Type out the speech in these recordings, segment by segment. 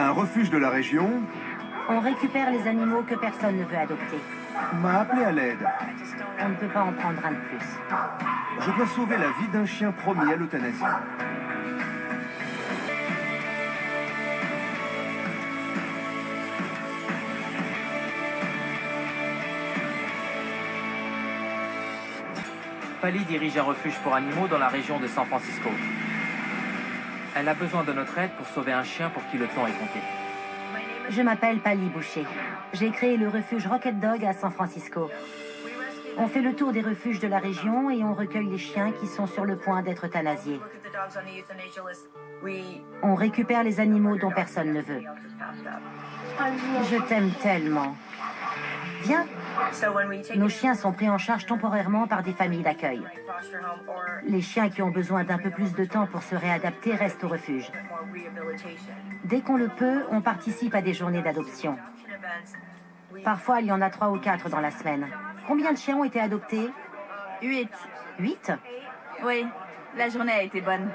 Un refuge de la région On récupère les animaux que personne ne veut adopter. m'a appelé à l'aide. On ne peut pas en prendre un de plus. Je dois sauver la vie d'un chien promis à l'euthanasie. Pali dirige un refuge pour animaux dans la région de San Francisco. Elle a besoin de notre aide pour sauver un chien pour qui le temps est compté. Je m'appelle Pali Boucher. J'ai créé le refuge Rocket Dog à San Francisco. On fait le tour des refuges de la région et on recueille les chiens qui sont sur le point d'être euthanasiés. On récupère les animaux dont personne ne veut. Je t'aime tellement. Viens. Nos chiens sont pris en charge temporairement par des familles d'accueil. Les chiens qui ont besoin d'un peu plus de temps pour se réadapter restent au refuge. Dès qu'on le peut, on participe à des journées d'adoption. Parfois, il y en a 3 ou 4 dans la semaine. Combien de chiens ont été adoptés? 8. 8? Oui, la journée a été bonne.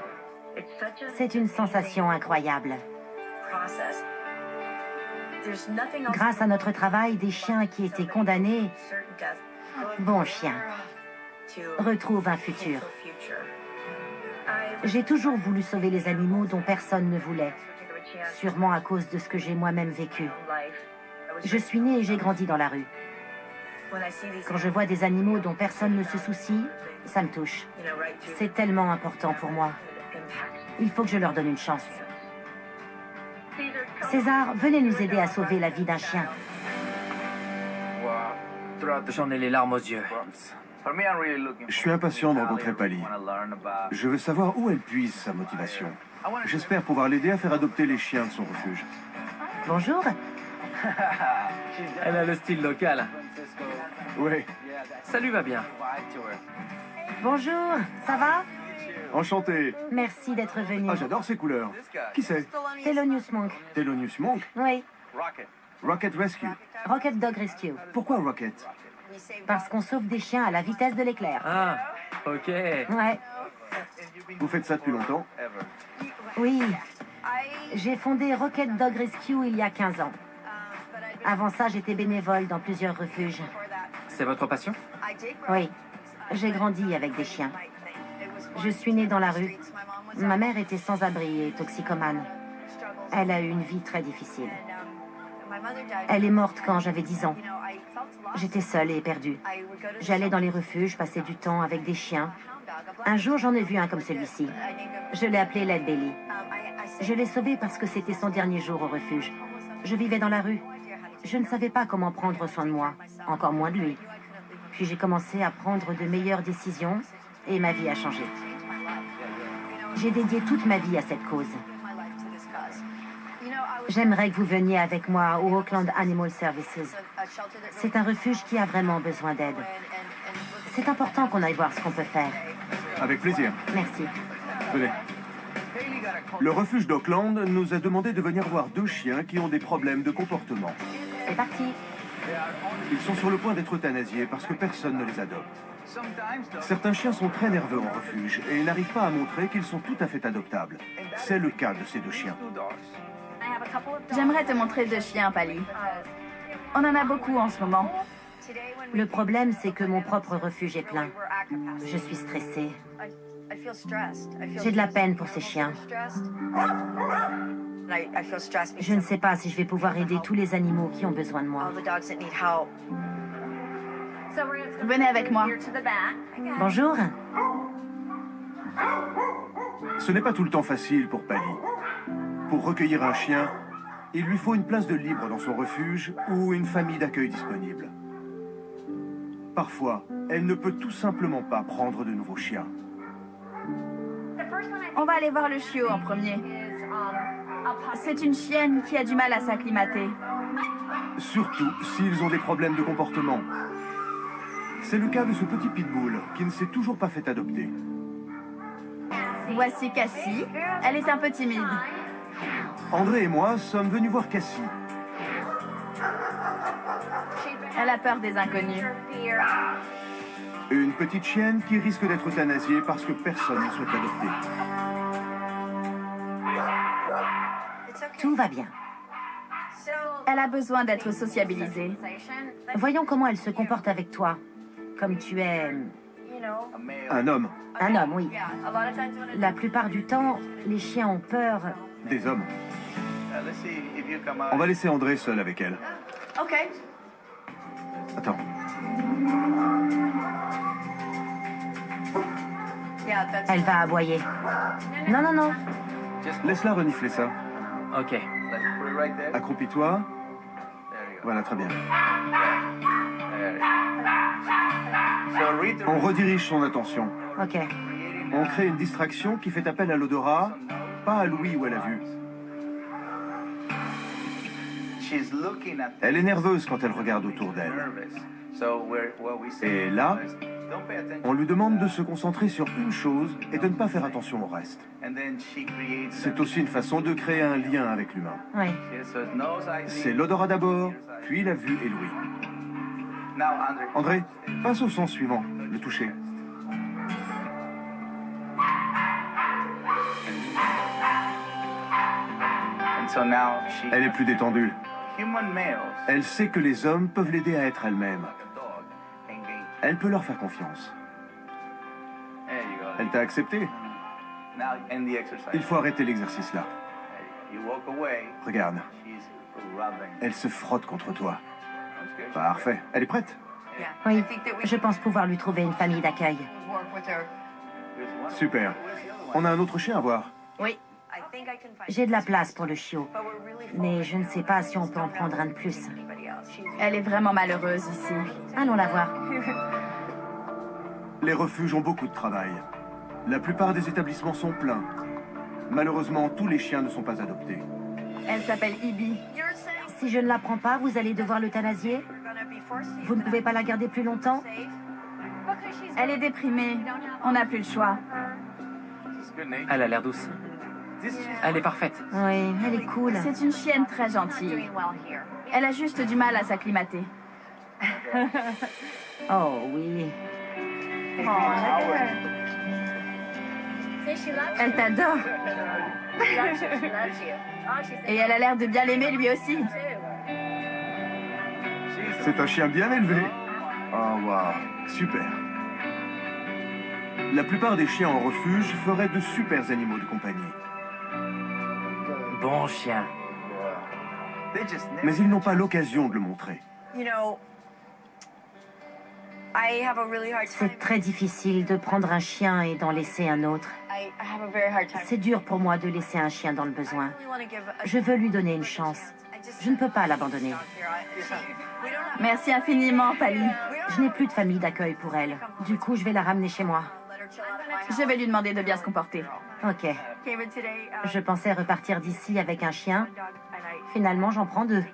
C'est une sensation incroyable. Grâce à notre travail, des chiens qui étaient condamnés, bons chiens, retrouvent un futur. J'ai toujours voulu sauver les animaux dont personne ne voulait, sûrement à cause de ce que j'ai moi-même vécu. Je suis née et j'ai grandi dans la rue. Quand je vois des animaux dont personne ne se soucie, ça me touche. C'est tellement important pour moi. Il faut que je leur donne une chance. César, venez nous aider à sauver la vie d'un chien. J'en ai les larmes aux yeux. Je suis impatient de rencontrer Pali. Je veux savoir où elle puise sa motivation. J'espère pouvoir l'aider à faire adopter les chiens de son refuge. Bonjour. Elle a le style local. Oui, Salut va bien. Bonjour, ça va? enchanté. Merci d'être venu. Ah, j'adore ces couleurs. Qui c'est? Thelonious Monk. Thelonious Monk? Oui, Rocket Rescue. Rocket Dog Rescue. Pourquoi Rocket? Parce qu'on sauve des chiens à la vitesse de l'éclair. Ah, ok. Ouais, Vous faites ça depuis longtemps? oui. J'ai fondé Rocket Dog Rescue il y a 15 ans. Avant ça, j'étais bénévole dans plusieurs refuges. C'est votre passion? Oui, j'ai grandi avec des chiens. Je suis née dans la rue. Ma mère était sans-abri et toxicomane. Elle a eu une vie très difficile. Elle est morte quand j'avais 10 ans. J'étais seule et perdue. J'allais dans les refuges, passer du temps avec des chiens. Un jour, j'en ai vu un comme celui-ci. Je l'ai appelé Led Belly. Je l'ai sauvé parce que c'était son dernier jour au refuge. Je vivais dans la rue. Je ne savais pas comment prendre soin de moi, encore moins de lui. Puis j'ai commencé à prendre de meilleures décisions et ma vie a changé. J'ai dédié toute ma vie à cette cause. J'aimerais que vous veniez avec moi au Oakland Animal Services. C'est un refuge qui a vraiment besoin d'aide. C'est important qu'on aille voir ce qu'on peut faire. Avec plaisir. Merci. Venez. Le refuge d'Oakland nous a demandé de venir voir 2 chiens qui ont des problèmes de comportement. C'est parti. Ils sont sur le point d'être euthanasiés parce que personne ne les adopte. Certains chiens sont très nerveux en refuge et n'arrivent pas à montrer qu'ils sont tout à fait adoptables. C'est le cas de ces 2 chiens. J'aimerais te montrer 2 chiens, Pali. On en a beaucoup en ce moment. Le problème, c'est que mon propre refuge est plein. Je suis stressée. J'ai de la peine pour ces chiens. Je ne sais pas si je vais pouvoir aider tous les animaux qui ont besoin de moi. Venez avec moi. Bonjour. Ce n'est pas tout le temps facile pour Pali. Pour recueillir un chien, il lui faut une place de libre dans son refuge ou une famille d'accueil disponible. Parfois, elle ne peut tout simplement pas prendre de nouveaux chiens. On va aller voir le chiot en premier. C'est une chienne qui a du mal à s'acclimater. Surtout s'ils ont des problèmes de comportement. C'est le cas de ce petit pitbull qui ne s'est toujours pas fait adopter. Voici Cassie. Elle est un peu timide. André et moi sommes venus voir Cassie. Elle a peur des inconnus. Une petite chienne qui risque d'être euthanasiée parce que personne ne souhaite l'adopter. Tout va bien. Elle a besoin d'être sociabilisée. Voyons comment elle se comporte avec toi. Comme tu es Un homme. un homme, oui. La plupart du temps, les chiens ont peur. Des hommes. On va laisser André seul avec elle. OK. Attends. Elle va aboyer. Non, non, non. Laisse-la renifler ça. Ok. Accroupis-toi. Voilà, très bien. On redirige son attention. Ok. On crée une distraction qui fait appel à l'odorat, pas à l'ouïe ou à la vue. Elle est nerveuse quand elle regarde autour d'elle. Et là, on lui demande de se concentrer sur une chose et de ne pas faire attention au reste. C'est aussi une façon de créer un lien avec l'humain. Oui. C'est l'odorat d'abord, puis la vue et l'ouïe. André, passe au sens suivant, le toucher. Elle est plus détendue. Elle sait que les hommes peuvent l'aider à être elle-même. Elle peut leur faire confiance. Elle t'a accepté. Il faut arrêter l'exercice là. Regarde. Elle se frotte contre toi. Parfait. Elle est prête? Oui. Je pense pouvoir lui trouver une famille d'accueil. Super. On a un autre chien à voir. Oui. J'ai de la place pour le chiot. Mais je ne sais pas si on peut en prendre un de plus. Elle est vraiment malheureuse ici. Allons la voir. Les refuges ont beaucoup de travail. La plupart des établissements sont pleins. Malheureusement, tous les chiens ne sont pas adoptés. Elle s'appelle Ibi. Si je ne la prends pas, vous allez devoir l'euthanasier? Vous ne pouvez pas la garder plus longtemps? Elle est déprimée. On n'a plus le choix. Elle a l'air douce. Elle est parfaite. Oui, elle est cool. C'est une chienne très gentille. Elle a juste du mal à s'acclimater. Oh oui. Elle t'adore. Et elle a l'air de bien l'aimer lui aussi. C'est un chien bien élevé. Oh, waouh. Super. La plupart des chiens en refuge feraient de super animaux de compagnie. Bon chien. Mais ils n'ont pas l'occasion de le montrer. C'est très difficile de prendre un chien et d'en laisser un autre. C'est dur pour moi de laisser un chien dans le besoin. Je veux lui donner une chance. Je ne peux pas l'abandonner. Merci infiniment, Pali. Je n'ai plus de famille d'accueil pour elle. Du coup, je vais la ramener chez moi. Je vais lui demander de bien se comporter. Ok. Je pensais repartir d'ici avec un chien. Finalement, j'en prends deux.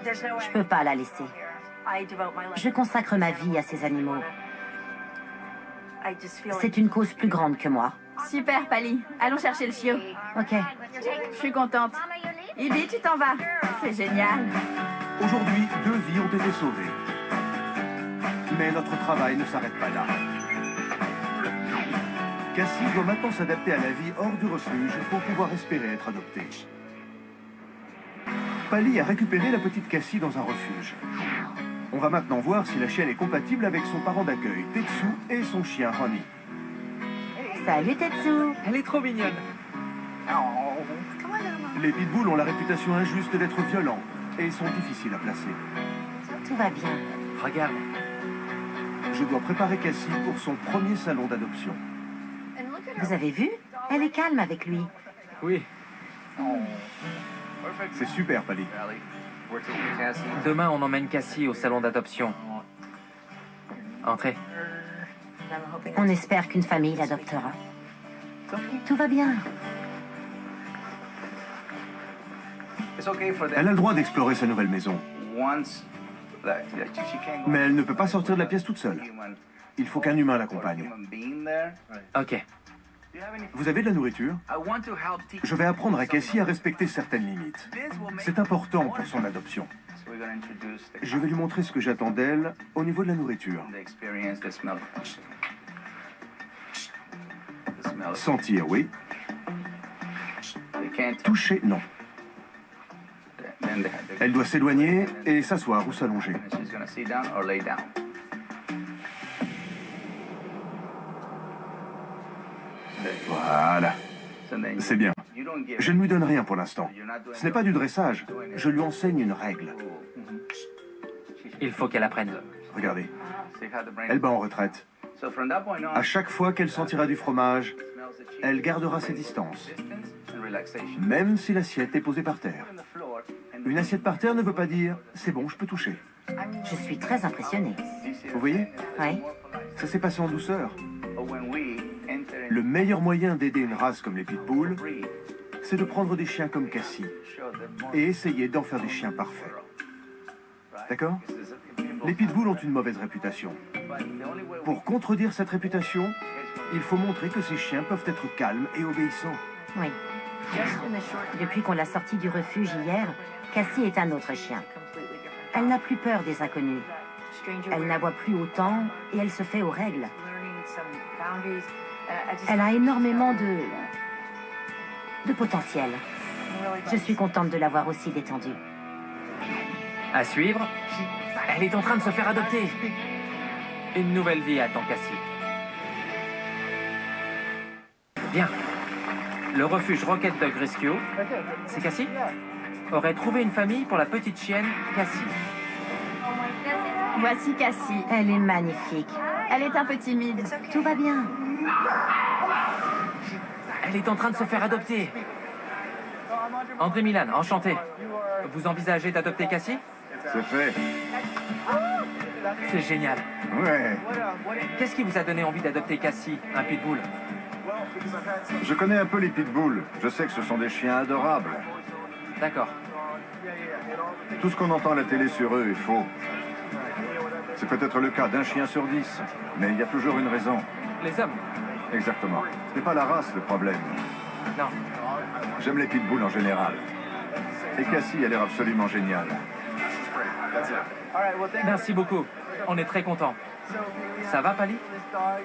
Je peux pas la laisser. Je consacre ma vie à ces animaux. C'est une cause plus grande que moi. Super, Pali. Allons chercher le chiot. Ok. Je suis contente. Ibi, tu t'en vas. C'est génial. Aujourd'hui, 2 vies ont été sauvées. Mais notre travail ne s'arrête pas là. Cassie doit maintenant s'adapter à la vie hors du refuge pour pouvoir espérer être adoptée. Pali a récupéré la petite Cassie dans un refuge. On va maintenant voir si la chienne est compatible avec son parent d'accueil, Tetsu, et son chien, Honey. Salut Tetsu. Elle est trop mignonne. Les pitbulls ont la réputation injuste d'être violents et sont difficiles à placer. Tout va bien. Regarde. Je dois préparer Cassie pour son premier salon d'adoption. Vous avez vu? Elle est calme avec lui. Oui. C'est super, Pali. Demain, on emmène Cassie au salon d'adoption. Entrez. On espère qu'une famille l'adoptera. Tout va bien. Elle a le droit d'explorer sa nouvelle maison. Mais elle ne peut pas sortir de la pièce toute seule. Il faut qu'un humain l'accompagne. Ok. Vous avez de la nourriture? Je vais apprendre à Cassie à respecter certaines limites. C'est important pour son adoption. Je vais lui montrer ce que j'attends d'elle au niveau de la nourriture. Sentir, oui. Toucher, non. Elle doit s'éloigner et s'asseoir ou s'allonger. Voilà. C'est bien. Je ne lui donne rien pour l'instant. Ce n'est pas du dressage. Je lui enseigne une règle. Il faut qu'elle apprenne. Regardez. Elle bat en retraite. À chaque fois qu'elle sentira du fromage, elle gardera ses distances. Même si l'assiette est posée par terre. Une assiette par terre ne veut pas dire « c'est bon, je peux toucher ». Je suis très impressionnée. Vous voyez? Oui. Ça s'est passé en douceur. Le meilleur moyen d'aider une race comme les pitbulls, c'est de prendre des chiens comme Cassie et essayer d'en faire des chiens parfaits. D'accord? Les pitbulls ont une mauvaise réputation. Pour contredire cette réputation, il faut montrer que ces chiens peuvent être calmes et obéissants. Oui. Depuis qu'on l'a sortie du refuge hier, Cassie est un autre chien. Elle n'a plus peur des inconnus. Elle n'aboie plus autant et elle se fait aux règles. Elle a énormément de potentiel. Je suis contente de l'avoir aussi détendue. À suivre, elle est en train de se faire adopter. Une nouvelle vie attend Cassie. Bien. Le refuge Rocket Dog Rescue, c'est Cassie, aurait trouvé une famille pour la petite chienne Cassie. Voici Cassie. Elle est magnifique. Elle est un peu timide. Tout va bien. Elle est en train de se faire adopter. André Milan, enchanté. Vous envisagez d'adopter Cassie? C'est fait. C'est génial. Ouais. Qu'est-ce qui vous a donné envie d'adopter Cassie, un pitbull? Je connais un peu les pitbulls. Je sais que ce sont des chiens adorables. D'accord. Tout ce qu'on entend à la télé sur eux est faux. C'est peut-être le cas d'un chien sur 10, mais il y a toujours une raison. Les hommes? Exactement. Ce n'est pas la race le problème. Non. J'aime les pitbulls en général. Et Cassie a l'air absolument géniale. Merci beaucoup. On est très contents. Ça va, Pali?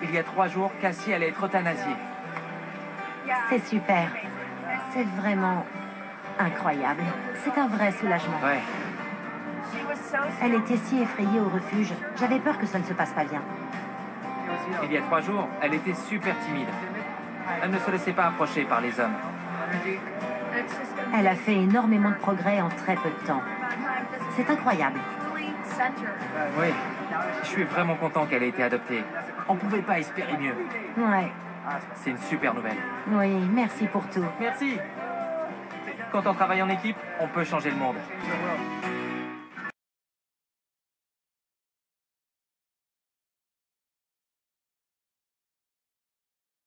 Il y a 3 jours, Cassie allait être euthanasiée. C'est super. C'est vraiment incroyable. C'est un vrai soulagement. Ouais. Elle était si effrayée au refuge. J'avais peur que ça ne se passe pas bien. Il y a 3 jours, elle était super timide. Elle ne se laissait pas approcher par les hommes. Elle a fait énormément de progrès en très peu de temps. C'est incroyable. Oui. Je suis vraiment content qu'elle ait été adoptée. On ne pouvait pas espérer mieux. Ouais. C'est une super nouvelle. Oui, merci pour tout. Merci. Quand on travaille en équipe, on peut changer le monde.